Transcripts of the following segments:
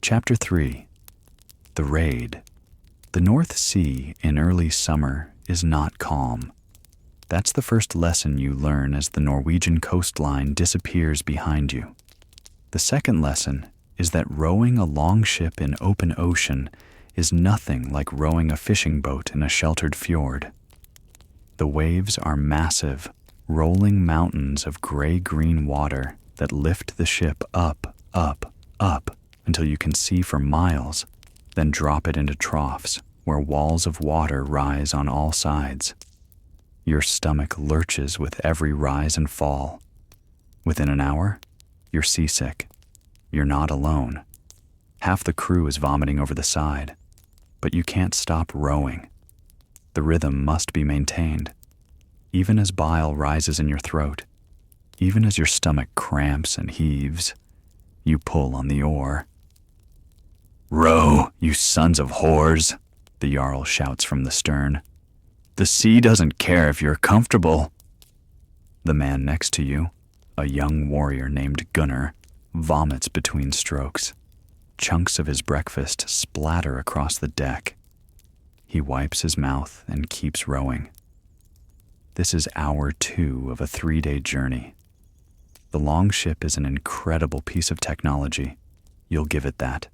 Chapter 3. The Raid. The North Sea in early summer is not calm. That's the first lesson you learn as the Norwegian coastline disappears behind you. The second lesson is that rowing a longship in open ocean is nothing like rowing a fishing boat in a sheltered fjord. The waves are massive, rolling mountains of gray-green water that lift the ship up, up, up until you can see for miles, then drop it into troughs where walls of water rise on all sides. Your stomach lurches with every rise and fall. Within an hour, you're seasick. You're not alone. Half the crew is vomiting over the side, but you can't stop rowing. The rhythm must be maintained. Even as bile rises in your throat, even as your stomach cramps and heaves, you pull on the oar. "Row, you sons of whores," the Jarl shouts from the stern. "The sea doesn't care if you're comfortable." The man next to you, a young warrior named Gunnar, vomits between strokes. Chunks of his breakfast splatter across the deck. He wipes his mouth and keeps rowing. This is hour 2 of a 3-day journey. The longship is an incredible piece of technology. You'll give it that.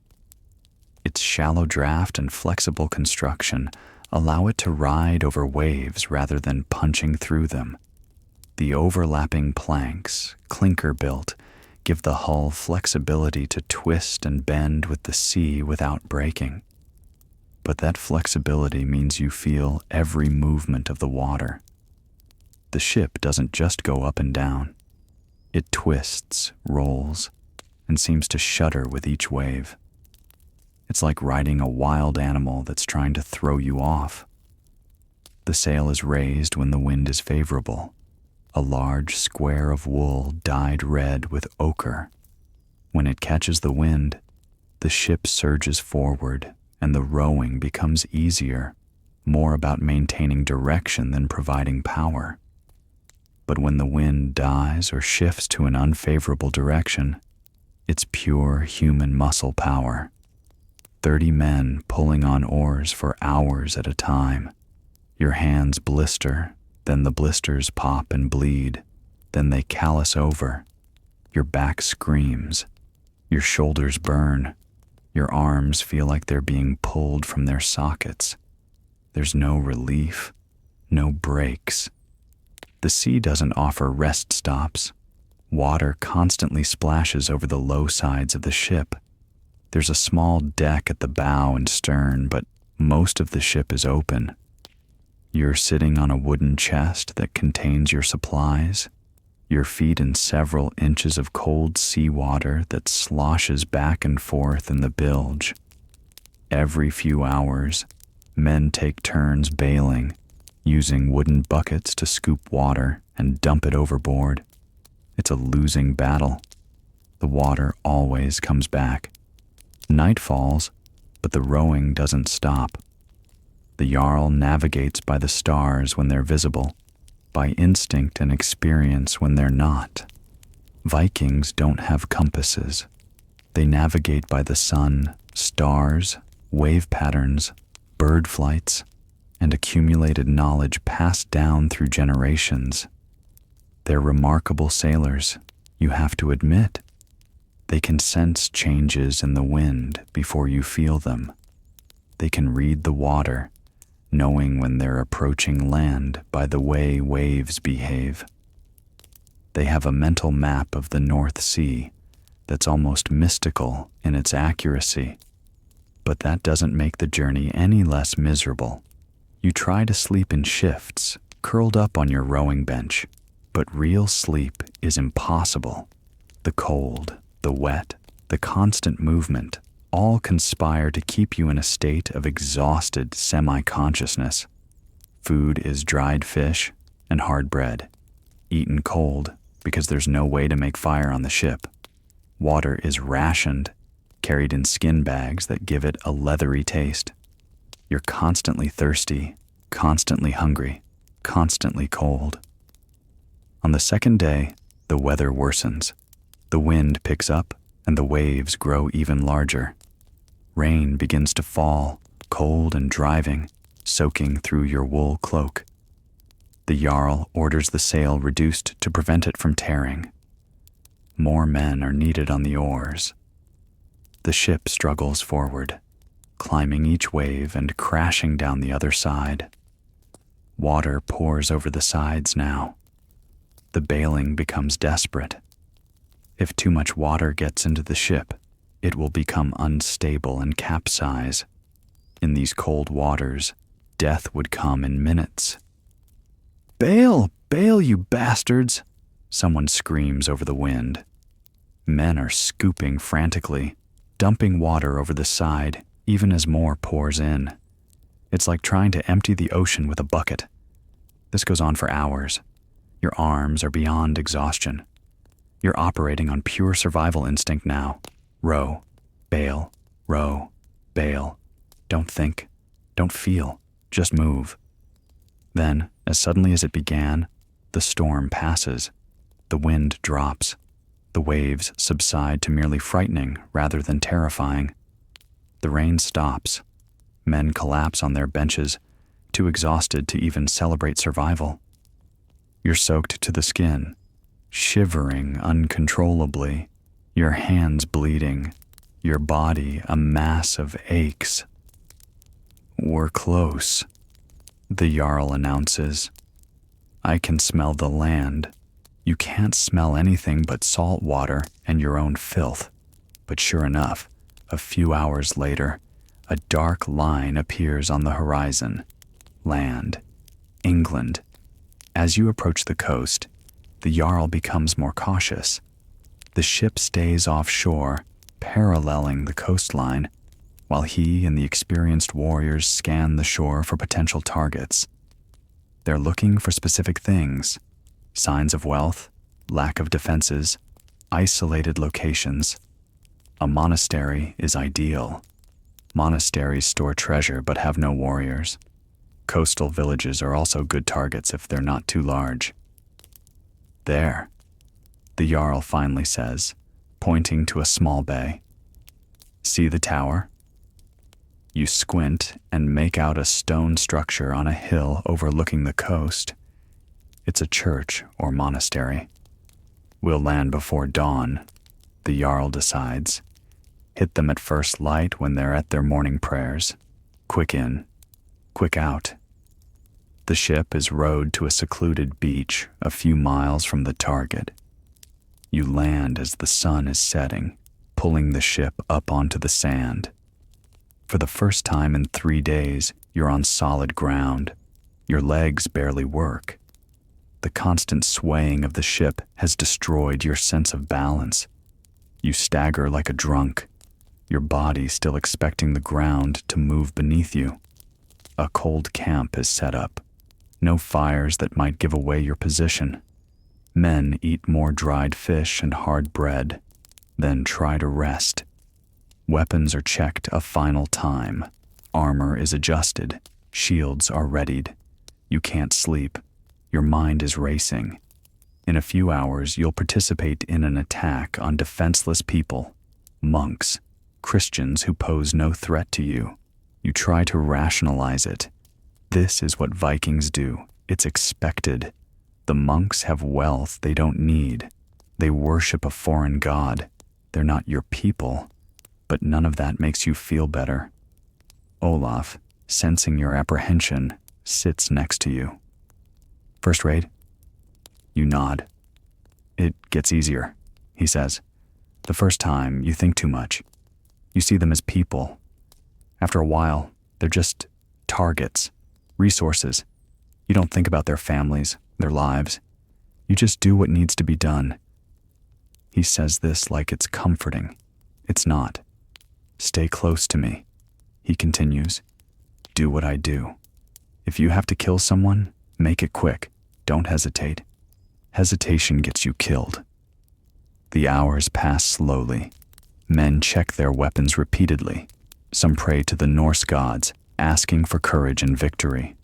Its shallow draft and flexible construction allow it to ride over waves rather than punching through them. The overlapping planks, clinker-built, give the hull flexibility to twist and bend with the sea without breaking. But that flexibility means you feel every movement of the water. The ship doesn't just go up and down. It twists, rolls, and seems to shudder with each wave. It's like riding a wild animal that's trying to throw you off. The sail is raised when the wind is favorable, a large square of wool dyed red with ochre. When it catches the wind, the ship surges forward and the rowing becomes easier, more about maintaining direction than providing power. But when the wind dies or shifts to an unfavorable direction, it's pure human muscle power. 30 men pulling on oars for hours at a time. Your hands blister, then the blisters pop and bleed, then they callus over. Your back screams. Your shoulders burn. Your arms feel like they're being pulled from their sockets. There's no relief, no breaks. The sea doesn't offer rest stops. Water constantly splashes over the low sides of the ship. There's a small deck at the bow and stern, but most of the ship is open. You're sitting on a wooden chest that contains your supplies, your feet in several inches of cold seawater that sloshes back and forth in the bilge. Every few hours, men take turns bailing, using wooden buckets to scoop water and dump it overboard. It's a losing battle. The water always comes back. Night falls, but the rowing doesn't stop. The Jarl navigates by the stars when they're visible, by instinct and experience when they're not. Vikings don't have compasses. They navigate by the sun, stars, wave patterns, bird flights, and accumulated knowledge passed down through generations. They're remarkable sailors, you have to admit. They can sense changes in the wind before you feel them. They can read the water, knowing when they're approaching land by the way waves behave. They have a mental map of the North Sea that's almost mystical in its accuracy. But that doesn't make the journey any less miserable. You try to sleep in shifts, curled up on your rowing bench, but real sleep is impossible. The cold, the wet, the constant movement all conspire to keep you in a state of exhausted semi-consciousness. Food is dried fish and hard bread, eaten cold because there's no way to make fire on the ship. Water is rationed, carried in skin bags that give it a leathery taste. You're constantly thirsty, constantly hungry, constantly cold. On the second day, the weather worsens. The wind picks up and the waves grow even larger. Rain begins to fall, cold and driving, soaking through your wool cloak. The Jarl orders the sail reduced to prevent it from tearing. More men are needed on the oars. The ship struggles forward, climbing each wave and crashing down the other side. Water pours over the sides now. The bailing becomes desperate. If too much water gets into the ship, it will become unstable and capsize. In these cold waters, death would come in minutes. "Bail! Bail, you bastards!" someone screams over the wind. Men are scooping frantically, dumping water over the side, even as more pours in. It's like trying to empty the ocean with a bucket. This goes on for hours. Your arms are beyond exhaustion. You're operating on pure survival instinct now. Row, bail, row, bail. Don't think, don't feel, just move. Then, as suddenly as it began, the storm passes. The wind drops. The waves subside to merely frightening rather than terrifying. The rain stops. Men collapse on their benches, too exhausted to even celebrate survival. You're soaked to the skin, shivering uncontrollably, your hands bleeding, your body a mass of aches. "We're close," the Jarl announces. "I can smell the land. You can't smell anything but salt water and your own filth." But sure enough, a few hours later, a dark line appears on the horizon. Land. England. As you approach the coast, the Jarl becomes more cautious. The ship stays offshore, paralleling the coastline, while he and the experienced warriors scan the shore for potential targets. They're looking for specific things: signs of wealth, lack of defenses, isolated locations. A monastery is ideal. Monasteries store treasure but have no warriors. Coastal villages are also good targets if they're not too large. "There," the Jarl finally says, pointing to a small bay. "See the tower?" You squint and make out a stone structure on a hill overlooking the coast. It's a church or monastery. "We'll land before dawn," the Jarl decides. "Hit them at first light when they're at their morning prayers. Quick in, quick out." The ship is rowed to a secluded beach a few miles from the target. You land as the sun is setting, pulling the ship up onto the sand. For the first time in 3 days, you're on solid ground. Your legs barely work. The constant swaying of the ship has destroyed your sense of balance. You stagger like a drunk, your body still expecting the ground to move beneath you. A cold camp is set up. No fires that might give away your position. Men eat more dried fish and hard bread, then try to rest. Weapons are checked a final time. Armor is adjusted. Shields are readied. You can't sleep. Your mind is racing. In a few hours, you'll participate in an attack on defenseless people, monks, Christians who pose no threat to you. You try to rationalize it. This is what Vikings do. It's expected. The monks have wealth they don't need. They worship a foreign god. They're not your people. But none of that makes you feel better. Olaf, sensing your apprehension, sits next to you. "First raid?" You nod. "It gets easier," he says. "The first time, you think too much. You see them as people. After a while, they're just targets, resources. You don't think about their families, their lives. You just do what needs to be done." He says this like it's comforting. It's not. "Stay close to me," he continues. "Do what I do. If you have to kill someone, make it quick. Don't hesitate. Hesitation gets you killed." The hours pass slowly. Men check their weapons repeatedly. Some pray to the Norse gods, asking for courage and victory.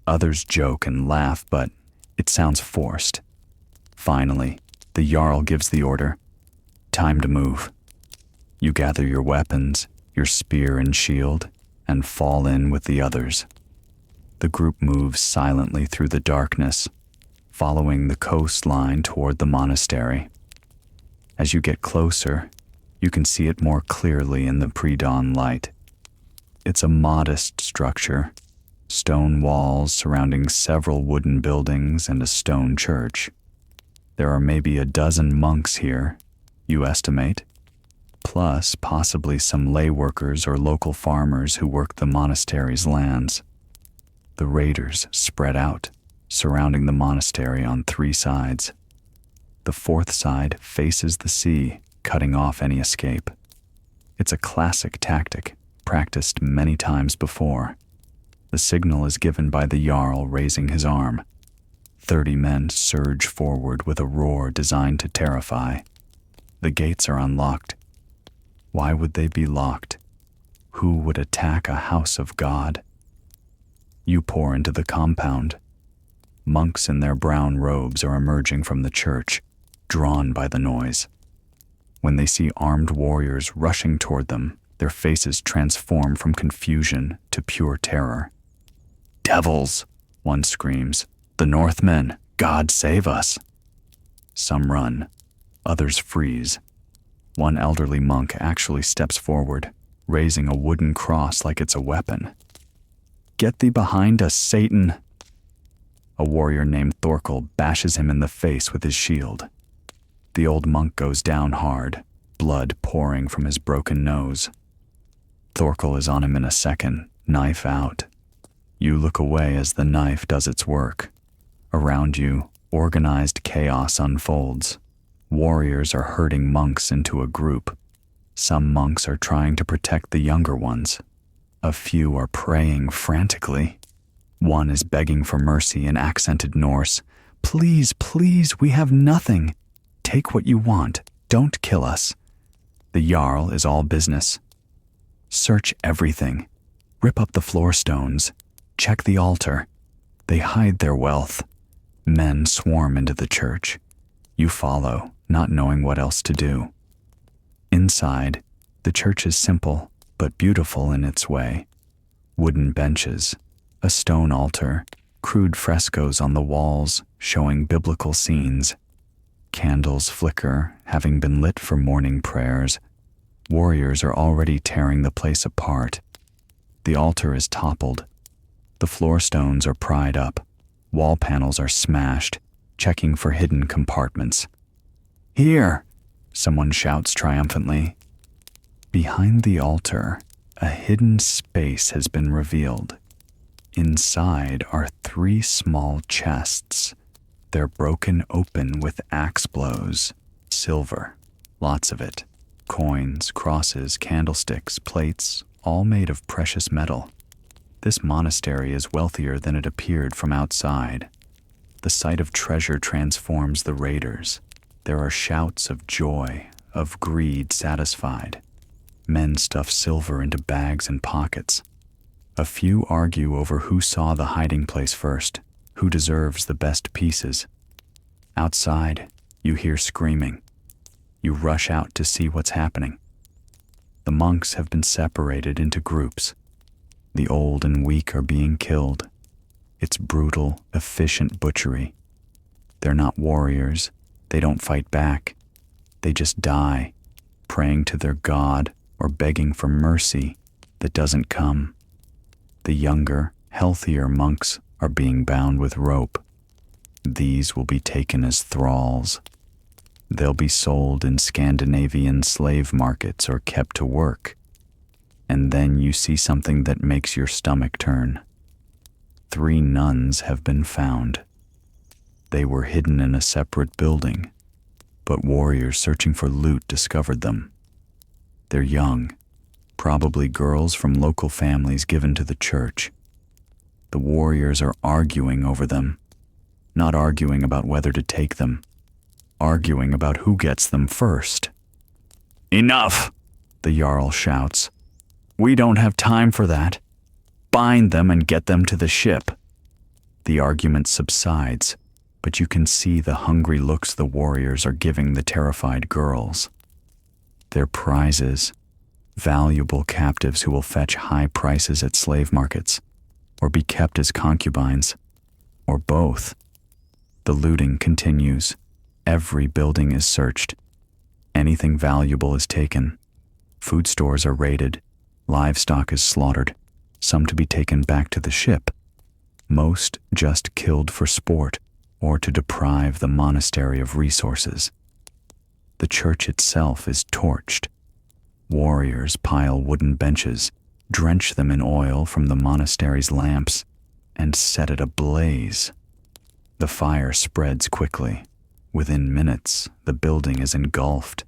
Others joke and laugh, but it sounds forced. Finally, the Jarl gives the order. Time to move. You gather your weapons, your spear and shield, and fall in with the others. The group moves silently through the darkness, following the coastline toward the monastery. As you get closer, you can see it more clearly in the pre-dawn light. It's a modest structure, stone walls surrounding several wooden buildings and a stone church. There are maybe a dozen monks here, you estimate, plus possibly some lay workers or local farmers who work the monastery's lands. The raiders spread out, surrounding the monastery on 3 sides. The 4th side faces the sea, cutting off any escape. It's a classic tactic, practiced many times before. The signal is given by the Jarl raising his arm. 30 men surge forward with a roar designed to terrify. The gates are unlocked. Why would they be locked? Who would attack a house of God? You pour into the compound. Monks in their brown robes are emerging from the church, drawn by the noise. When they see armed warriors rushing toward them, their faces transform from confusion to pure terror. "Devils!" one screams. "The Northmen! God save us!" Some run. Others freeze. One elderly monk actually steps forward, raising a wooden cross like it's a weapon. "Get thee behind us, Satan!" A warrior named Thorkel bashes him in the face with his shield. The old monk goes down hard, blood pouring from his broken nose. Thorkel is on him in a second, knife out. You look away as the knife does its work. Around you, organized chaos unfolds. Warriors are herding monks into a group. Some monks are trying to protect the younger ones. A few are praying frantically. One is begging for mercy in accented Norse. "Please, please, we have nothing. Take what you want. Don't kill us." The Jarl is all business. Search everything. Rip up the floor stones. Check the altar. They hide their wealth. Men swarm into the church. You follow, not knowing what else to do. Inside, the church is simple, but beautiful in its way. Wooden benches, a stone altar, crude frescoes on the walls showing biblical scenes. Candles flicker, having been lit for morning prayers. Warriors are already tearing the place apart. The altar is toppled. The floor stones are pried up. Wall panels are smashed, checking for hidden compartments. "Here!" someone shouts triumphantly. Behind the altar, a hidden space has been revealed. Inside are 3 small chests. They're broken open with axe blows. Silver, lots of it. Coins, crosses, candlesticks, plates, all made of precious metal. This monastery is wealthier than it appeared from outside. The sight of treasure transforms the raiders. There are shouts of joy, of greed satisfied. Men stuff silver into bags and pockets. A few argue over who saw the hiding place first, who deserves the best pieces. Outside, you hear screaming. You rush out to see what's happening. The monks have been separated into groups. The old and weak are being killed. It's brutal, efficient butchery. They're not warriors. They don't fight back. They just die, praying to their God or begging for mercy that doesn't come. The younger, healthier monks are being bound with rope. These will be taken as thralls. They'll be sold in Scandinavian slave markets or kept to work. And then you see something that makes your stomach turn. 3 nuns have been found. They were hidden in a separate building, but warriors searching for loot discovered them. They're young, probably girls from local families given to the church. The warriors are arguing over them, not arguing about whether to take them, arguing about who gets them first. "Enough!" the Jarl shouts. "We don't have time for that. Bind them and get them to the ship." The argument subsides, but you can see the hungry looks the warriors are giving the terrified girls. Their prizes, valuable captives who will fetch high prices at slave markets, or be kept as concubines, or both. The looting continues. Every building is searched. Anything valuable is taken. Food stores are raided. Livestock is slaughtered, some to be taken back to the ship. Most just killed for sport or to deprive the monastery of resources. The church itself is torched. Warriors pile wooden benches, drench them in oil from the monastery's lamps, and set it ablaze. The fire spreads quickly. Within minutes, the building is engulfed.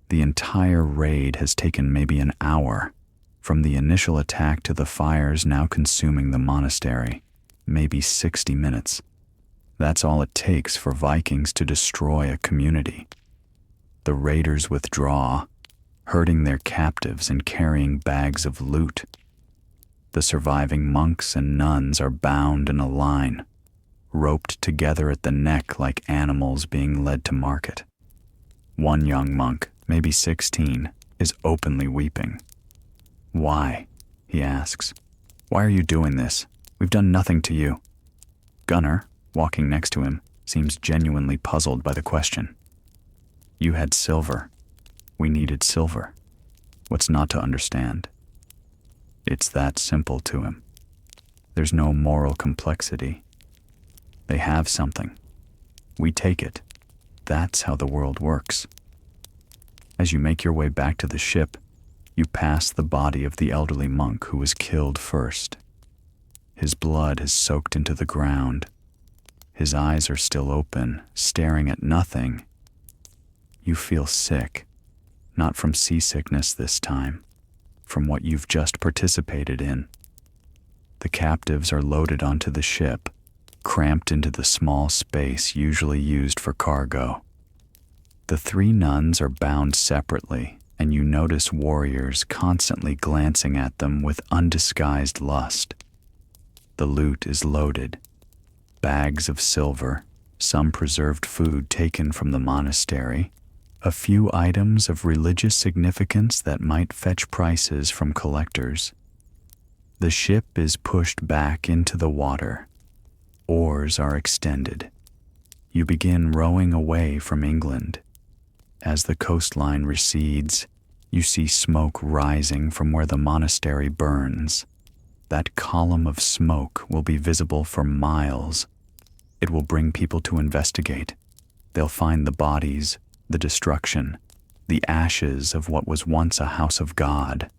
The entire raid has taken maybe an hour. From the initial attack to the fires now consuming the monastery, maybe 60 minutes. That's all it takes for Vikings to destroy a community. The raiders withdraw, herding their captives and carrying bags of loot. The surviving monks and nuns are bound in a line, roped together at the neck like animals being led to market. One young monk, maybe 16, is openly weeping. "Why?" he asks. "Why are you doing this? We've done nothing to you." Gunnar, walking next to him, seems genuinely puzzled by the question. "You had silver. We needed silver. What's not to understand?" It's that simple to him. There's no moral complexity. They have something. We take it. That's how the world works. As you make your way back to the ship, you pass the body of the elderly monk who was killed first. His blood has soaked into the ground. His eyes are still open, staring at nothing. You feel sick, not from seasickness this time, from what you've just participated in. The captives are loaded onto the ship, cramped into the small space usually used for cargo. The 3 nuns are bound separately, and you notice warriors constantly glancing at them with undisguised lust. The loot is loaded. Bags of silver, some preserved food taken from the monastery, a few items of religious significance that might fetch prices from collectors. The ship is pushed back into the water. Oars are extended. You begin rowing away from England. As the coastline recedes, you see smoke rising from where the monastery burns. That column of smoke will be visible for miles. It will bring people to investigate. They'll find the bodies, the destruction, the ashes of what was once a house of God,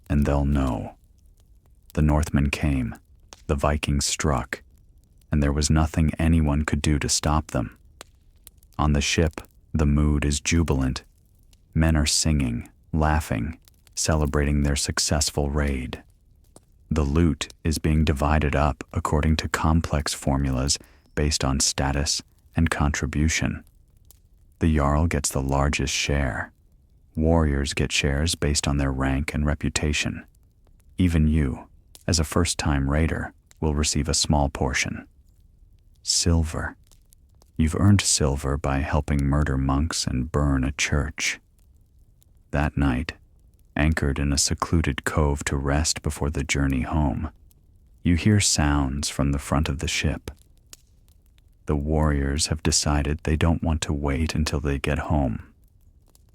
and they'll know. The Northmen came, the Vikings struck, and there was nothing anyone could do to stop them. On the ship, the mood is jubilant. Men are singing, laughing, celebrating their successful raid. The loot is being divided up according to complex formulas based on status and contribution. The Jarl gets the largest share. Warriors get shares based on their rank and reputation. Even you, as a first-time raider, will receive a small portion. Silver. You've earned silver by helping murder monks and burn a church. That night, anchored in a secluded cove to rest before the journey home, you hear sounds from the front of the ship. The warriors have decided they don't want to wait until they get home.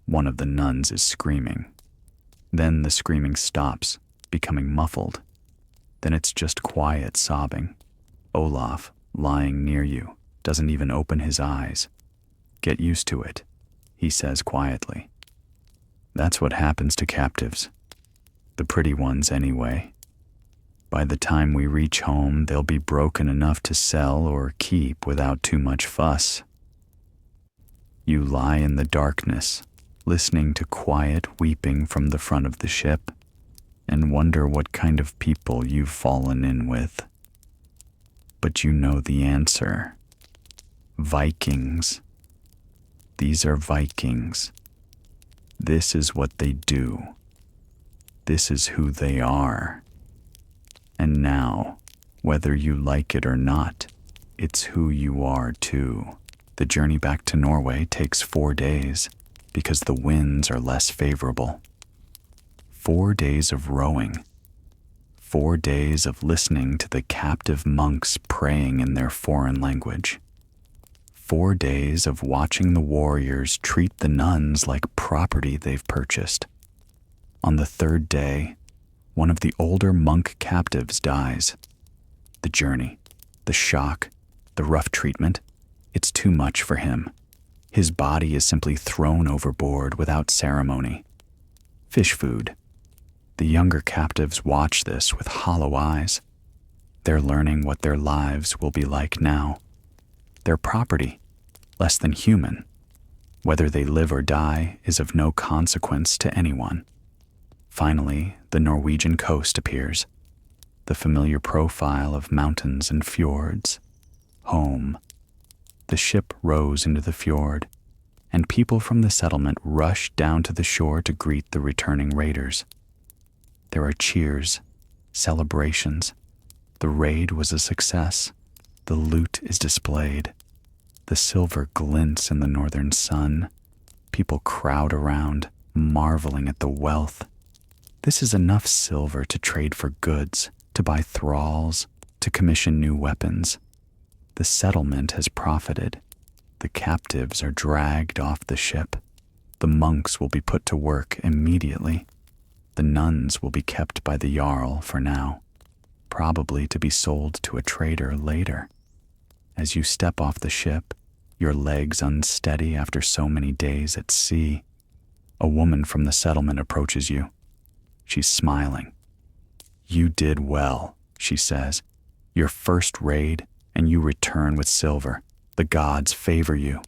One of the nuns is screaming. Then the screaming stops, becoming muffled. Then it's just quiet sobbing. Olaf, lying near you, doesn't even open his eyes. "Get used to it," he says quietly. That's what happens to captives. The pretty ones, anyway. By the time we reach home, they'll be broken enough to sell or keep without too much fuss. You lie in the darkness, listening to quiet weeping from the front of the ship, and wonder what kind of people you've fallen in with. But you know the answer. Vikings. These are Vikings. This is what they do. This is who they are. And now, whether you like it or not, it's who you are too. The journey back to Norway takes 4 days because the winds are less favorable. 4 days of rowing, 4 days of listening to the captive monks praying in their foreign language, 4 days of watching the warriors treat the nuns like property they've purchased. On the 3rd day, one of the older monk captives dies. The journey, the shock, the rough treatment, it's too much for him. His body is simply thrown overboard without ceremony. Fish food. The younger captives watch this with hollow eyes. They're learning what their lives will be like now. Their property, less than human. Whether they live or die is of no consequence to anyone. Finally, the Norwegian coast appears. The familiar profile of mountains and fjords. Home. The ship rows into the fjord, and people from the settlement rush down to the shore to greet the returning raiders. There are cheers, celebrations. The raid was a success. The loot is displayed. The silver glints in the northern sun. People crowd around, marveling at the wealth. This is enough silver to trade for goods, to buy thralls, to commission new weapons. The settlement has profited. The captives are dragged off the ship. The monks will be put to work immediately. The nuns will be kept by the Jarl for now, probably to be sold to a trader later. As you step off the ship, your legs unsteady after so many days at sea, a woman from the settlement approaches you. She's smiling. "You did well," she says. "Your first raid, and you return with silver. The gods favor you."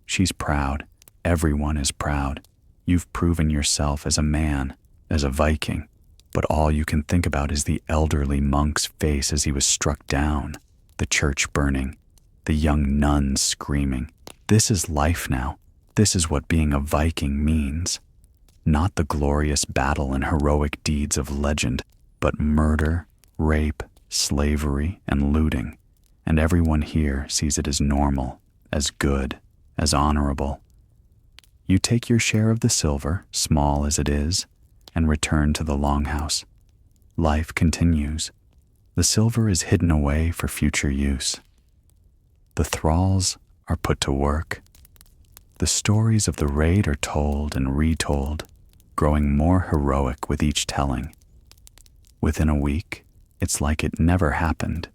She's proud. Everyone is proud. You've proven yourself as a man, as a Viking, but all you can think about is the elderly monk's face as he was struck down, the church burning, the young nuns screaming. This is life now. This is what being a Viking means. Not the glorious battle and heroic deeds of legend, but murder, rape, slavery, and looting. And everyone here sees it as normal, as good, as honorable. You take your share of the silver, small as it is, and return to the longhouse. Life continues. The silver is hidden away for future use. The thralls are put to work. The stories of the raid are told and retold, growing more heroic with each telling. Within a week, it's like it never happened.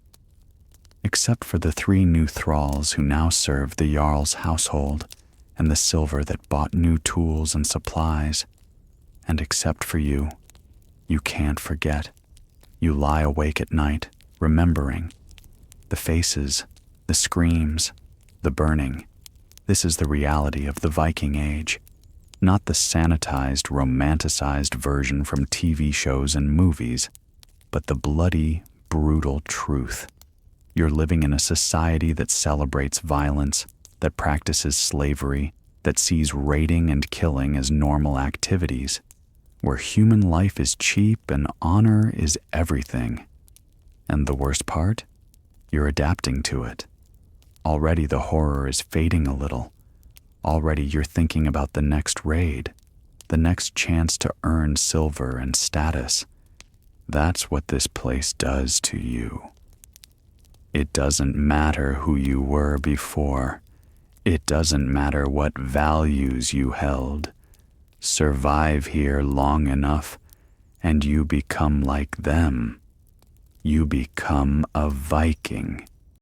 Except for the 3 new thralls who now serve the Jarl's household and the silver that bought new tools and supplies. And except for you, you can't forget. You lie awake at night, remembering. The faces, the screams, the burning. This is the reality of the Viking Age, not the sanitized, romanticized version from TV shows and movies, but the bloody, brutal truth. You're living in a society that celebrates violence, that practices slavery, that sees raiding and killing as normal activities, where human life is cheap and honor is everything. And the worst part? You're adapting to it. Already the horror is fading a little. Already you're thinking about the next raid, the next chance to earn silver and status. That's what this place does to you. It doesn't matter who you were before. It doesn't matter what values you held. Survive here long enough, and you become like them. You become a Viking.